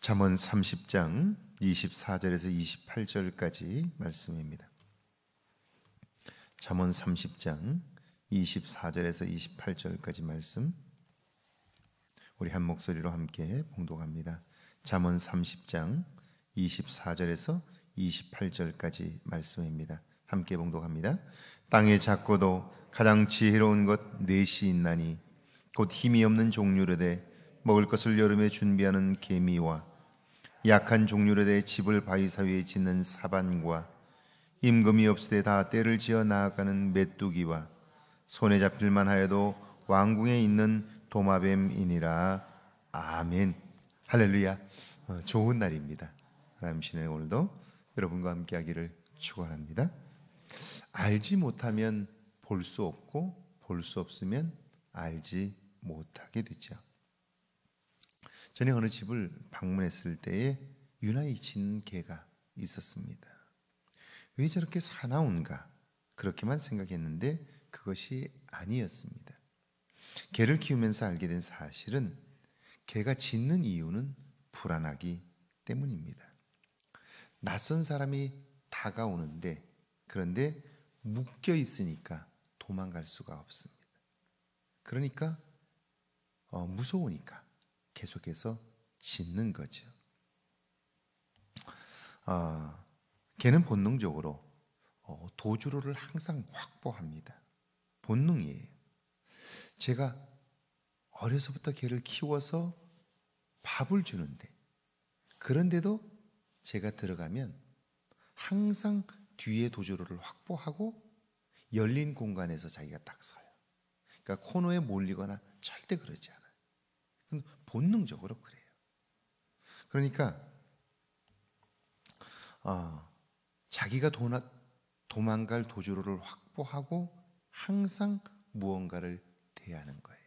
잠언 30장 24절에서 28절까지 말씀입니다. 잠언 30장 24절에서 28절까지 말씀, 우리 한 목소리로 함께 봉독합니다. 잠언 30장 24절에서 28절까지 말씀입니다. 함께 봉독합니다. 땅의 작고도 가장 지혜로운 것 넷이 있나니 곧 힘이 없는 종류로되 먹을 것을 여름에 준비하는 개미와 약한 종류로되 집을 바위 사이에 짓는 사반과 임금이 없으되 다 때를 지어 나아가는 메뚜기와 손에 잡힐만 하여도 왕궁에 있는 도마뱀이니라. 아멘. 할렐루야. 좋은 날입니다. 하나님 신의 오늘도 여러분과 함께 하기를 축원합니다. 알지 못하면 볼 수 없고 볼 수 없으면 알지 못하게 되죠. 전에 어느 집을 방문했을 때에 유난히 짖는 개가 있었습니다. 왜 저렇게 사나운가? 그렇게만 생각했는데 그것이 아니었습니다. 개를 키우면서 알게 된 사실은 개가 짖는 이유는 불안하기 때문입니다. 낯선 사람이 다가오는데 그런데 묶여 있으니까 도망갈 수가 없습니다. 그러니까 무서우니까 계속해서 짖는 거죠. 개는 본능적으로 도주로를 항상 확보합니다. 본능이에요. 제가 어려서부터 개를 키워서 밥을 주는데, 그런데도 제가 들어가면 항상 뒤에 도주로를 확보하고 열린 공간에서 자기가 딱 서요. 그러니까 코너에 몰리거나 절대 그러지 않아요. 본능적으로 그래요. 그러니까 자기가 도망갈 도주로를 확보하고 항상 무언가를 대하는 거예요.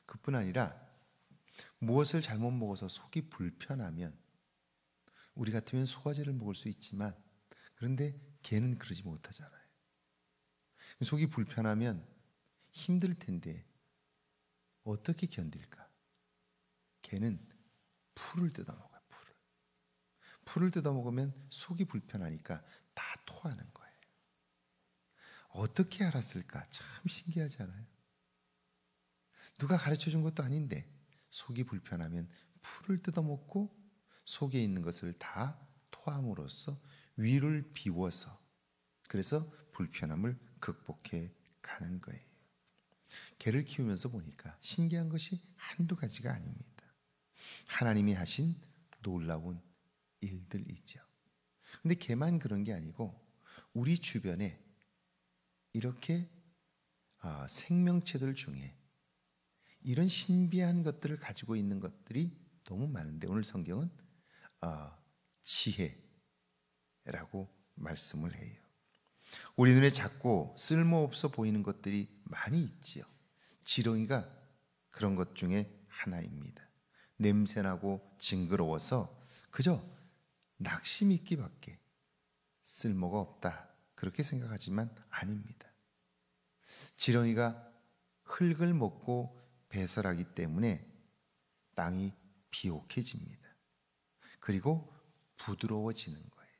그뿐 아니라 무엇을 잘못 먹어서 속이 불편하면, 우리 같으면 소화제를 먹을 수 있지만 그런데 개는 그러지 못하잖아요. 속이 불편하면 힘들 텐데 어떻게 견딜까? 개는 풀을 뜯어먹어요. 풀을 뜯어먹으면 속이 불편하니까 다 토하는 거예요. 어떻게 알았을까? 참 신기하지 않아요? 누가 가르쳐준 것도 아닌데 속이 불편하면 풀을 뜯어먹고 속에 있는 것을 다 토함으로써 위를 비워서, 그래서 불편함을 극복해 가는 거예요. 개를 키우면서 보니까 신기한 것이 한두 가지가 아닙니다. 하나님이 하신 놀라운 일들이죠. 근데 개만 그런 게 아니고 우리 주변에 이렇게 생명체들 중에 이런 신비한 것들을 가지고 있는 것들이 너무 많은데, 오늘 성경은 지혜라고 말씀을 해요. 우리 눈에 작고 쓸모없어 보이는 것들이 많이 있지요. 지렁이가 그런 것 중에 하나입니다. 냄새나고 징그러워서 그저 낙심있기밖에 쓸모가 없다, 그렇게 생각하지만 아닙니다. 지렁이가 흙을 먹고 배설하기 때문에 땅이 비옥해집니다. 그리고 부드러워지는 거예요.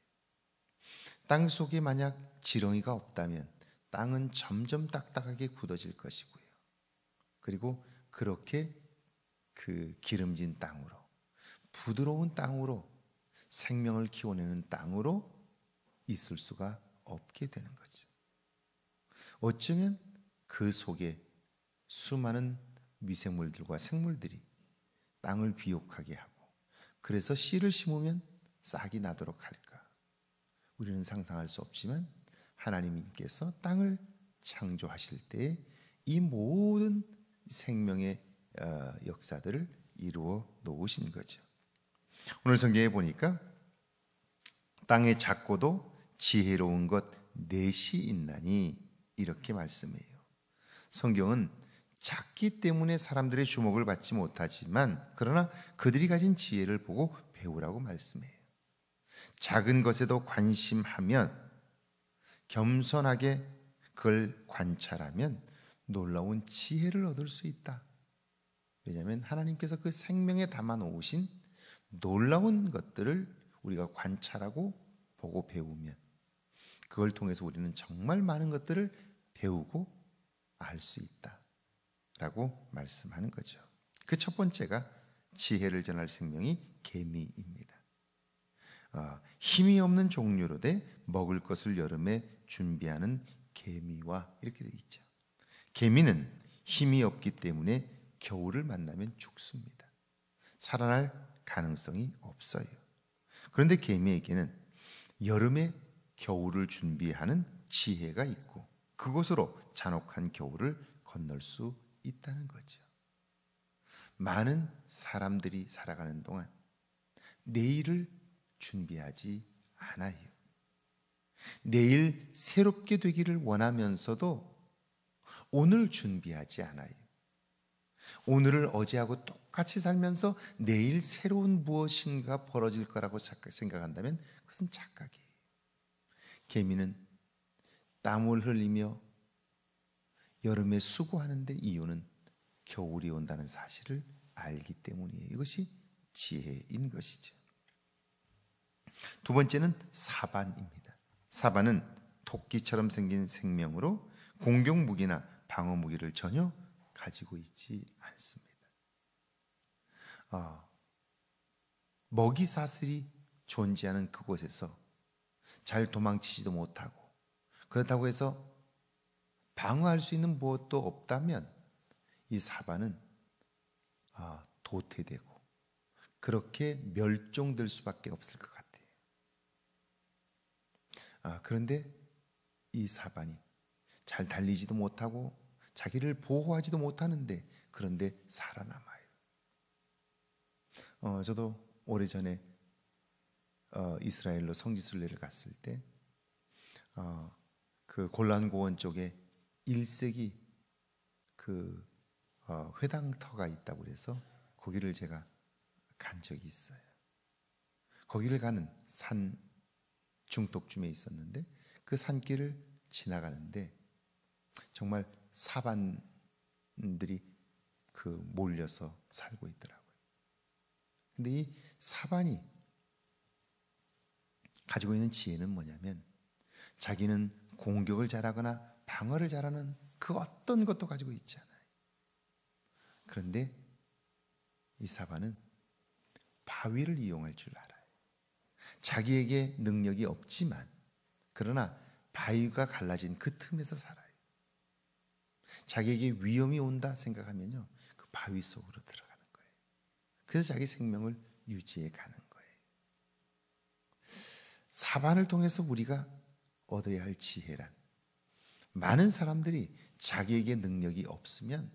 땅 속에 만약 지렁이가 없다면 땅은 점점 딱딱하게 굳어질 것이고요. 그리고 그렇게 그 기름진 땅으로, 부드러운 땅으로, 생명을 키워내는 땅으로 있을 수가 없게 되는 거죠. 어쩌면 그 속에 수많은 미생물들과 생물들이 땅을 비옥하게 하고, 그래서 씨를 심으면 싹이 나도록 할까? 우리는 상상할 수 없지만 하나님께서 땅을 창조하실 때 이 모든 생명의 역사들을 이루어 놓으신 거죠. 오늘 성경에 보니까 땅의 작고도 지혜로운 것 넷이 있나니 이렇게 말씀해요. 성경은 작기 때문에 사람들의 주목을 받지 못하지만 그러나 그들이 가진 지혜를 보고 배우라고 말씀해요. 작은 것에도 관심하면, 겸손하게 그걸 관찰하면 놀라운 지혜를 얻을 수 있다. 왜냐하면 하나님께서 그 생명에 담아 놓으신 놀라운 것들을 우리가 관찰하고 보고 배우면 그걸 통해서 우리는 정말 많은 것들을 배우고 알 수 있다라고 말씀하는 거죠. 그 첫 번째가 지혜를 전할 생명이 개미입니다. 힘이 없는 종류로 돼 먹을 것을 여름에 준비하는 개미와 이렇게 되어 있죠. 개미는 힘이 없기 때문에 겨울을 만나면 죽습니다. 살아날 가능성이 없어요. 그런데 개미에게는 여름에 겨울을 준비하는 지혜가 있고 그곳으로 잔혹한 겨울을 건널 수 있다는 거죠. 많은 사람들이 살아가는 동안 내일을 준비하지 않아요. 내일 새롭게 되기를 원하면서도 오늘 준비하지 않아요. 오늘을 어제하고 똑같이 살면서 내일 새로운 무엇인가 벌어질 거라고 생각한다면 그것은 착각이에요. 개미는 땀을 흘리며 여름에 수고하는데 이유는 겨울이 온다는 사실을 알기 때문이에요. 이것이 지혜인 것이죠. 두 번째는 사반입니다. 사반은 토끼처럼 생긴 생명으로 공격 무기나 방어 무기를 전혀 가지고 있지 않습니다. 먹이 사슬이 존재하는 그곳에서 잘 도망치지도 못하고 그렇다고 해서 방어할 수 있는 무엇도 없다면 이 사반은 도태되고 그렇게 멸종될 수밖에 없을 것 같아요. 그런데 이 사반이 잘 달리지도 못하고 자기를 보호하지도 못하는데 그런데 살아남아요. 저도 오래전에 이스라엘로 성지순례를 갔을 때 그 골란 고원 쪽에 1세기 그 회당터가 있다고 그래서 거기를 제가 간 적이 있어요. 거기를 가는 산 중턱쯤에 있었는데 그 산길을 지나가는데 정말 사반들이 몰려서 살고 있더라고요. 근데 이 사반이 가지고 있는 지혜는 뭐냐면 자기는 공격을 잘하거나 방어를 잘하는 그 어떤 것도 가지고 있지 않아요. 그런데 이 사반은 바위를 이용할 줄 알아요. 자기에게 능력이 없지만 그러나 바위가 갈라진 그 틈에서 살아요. 자기에게 위험이 온다 생각하면요 그 바위 속으로 들어가는 거예요. 그래서 자기 생명을 유지해 가는 거예요. 사반을 통해서 우리가 얻어야 할 지혜란 많은 사람들이 자기에게 능력이 없으면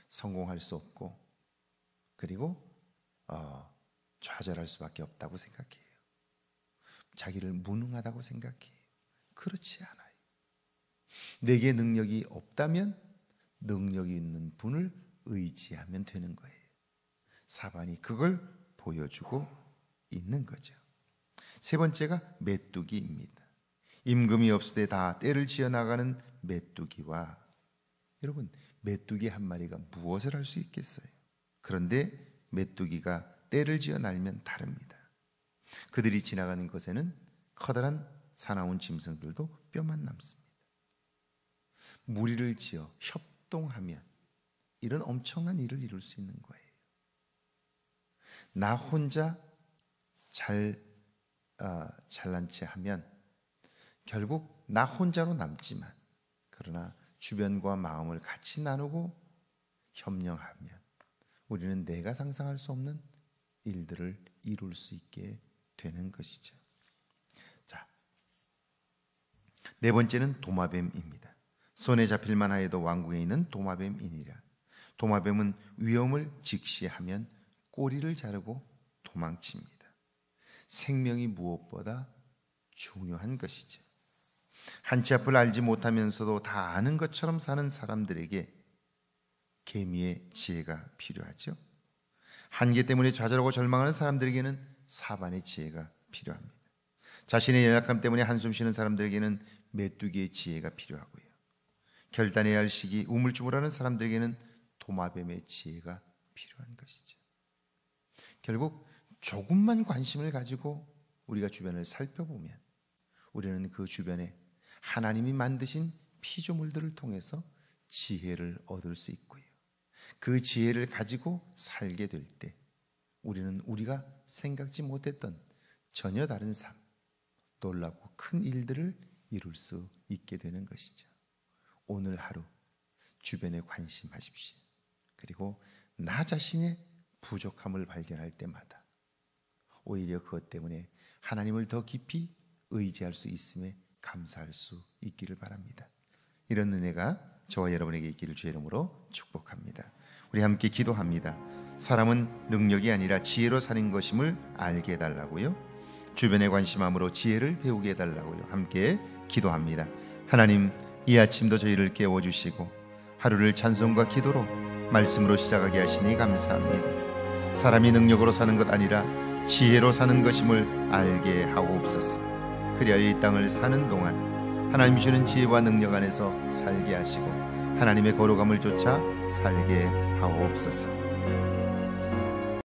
성공할 수 없고 그리고 좌절할 수밖에 없다고 생각해요. 자기를 무능하다고 생각해요. 그렇지 않아요. 내게 능력이 없다면 능력이 있는 분을 의지하면 되는 거예요. 사반이 그걸 보여주고 있는 거죠. 세 번째가 메뚜기입니다. 임금이 없을 때 다 떼를 지어 나가는 메뚜기와 여러분 메뚜기 한 마리가 무엇을 할 수 있겠어요? 그런데 메뚜기가 떼를 지어 날면 다릅니다. 그들이 지나가는 곳에는 커다란 사나운 짐승들도 뼈만 남습니다. 무리를 지어 협동하면 이런 엄청난 일을 이룰 수 있는 거예요. 나 혼자 잘난 체 하면 결국 나 혼자로 남지만 그러나 주변과 마음을 같이 나누고 협력하면 우리는 내가 상상할 수 없는 일들을 이룰 수 있게 되는 것이죠. 자, 네 번째는 도마뱀입니다. 손에 잡힐만 하여도 왕궁에 있는 도마뱀이니라. 도마뱀은 위험을 직시하면 꼬리를 자르고 도망칩니다. 생명이 무엇보다 중요한 것이죠. 한치 앞을 알지 못하면서도 다 아는 것처럼 사는 사람들에게 개미의 지혜가 필요하죠. 한계 때문에 좌절하고 절망하는 사람들에게는 사반의 지혜가 필요합니다. 자신의 연약함 때문에 한숨 쉬는 사람들에게는 메뚜기의 지혜가 필요하고요. 결단해야 할 시기 우물쭈물하는 사람들에게는 도마뱀의 지혜가 필요한 것이죠. 결국 조금만 관심을 가지고 우리가 주변을 살펴보면 우리는 그 주변에 하나님이 만드신 피조물들을 통해서 지혜를 얻을 수 있고요. 그 지혜를 가지고 살게 될 때 우리는 우리가 생각지 못했던 전혀 다른 삶, 놀랍고 큰 일들을 이룰 수 있게 되는 것이죠. 오늘 하루 주변에 관심하십시오. 그리고 나 자신의 부족함을 발견할 때마다 오히려 그것 때문에 하나님을 더 깊이 의지할 수 있음에 감사할 수 있기를 바랍니다. 이런 은혜가 저와 여러분에게 있기를 주의 이름으로 축복합니다. 우리 함께 기도합니다. 사람은 능력이 아니라 지혜로 사는 것임을 알게 해달라고요. 주변에 관심함으로 지혜를 배우게 해달라고요. 함께 기도합니다. 하나님, 이 아침도 저희를 깨워주시고 하루를 찬송과 기도로 말씀으로 시작하게 하시니 감사합니다. 사람이 능력으로 사는 것 아니라 지혜로 사는 것임을 알게 하옵소서. 그리하여 이 땅을 사는 동안 하나님 주시는 지혜와 능력 안에서 살게 하시고 하나님의 거룩함을 쫓아 살게 하옵소서.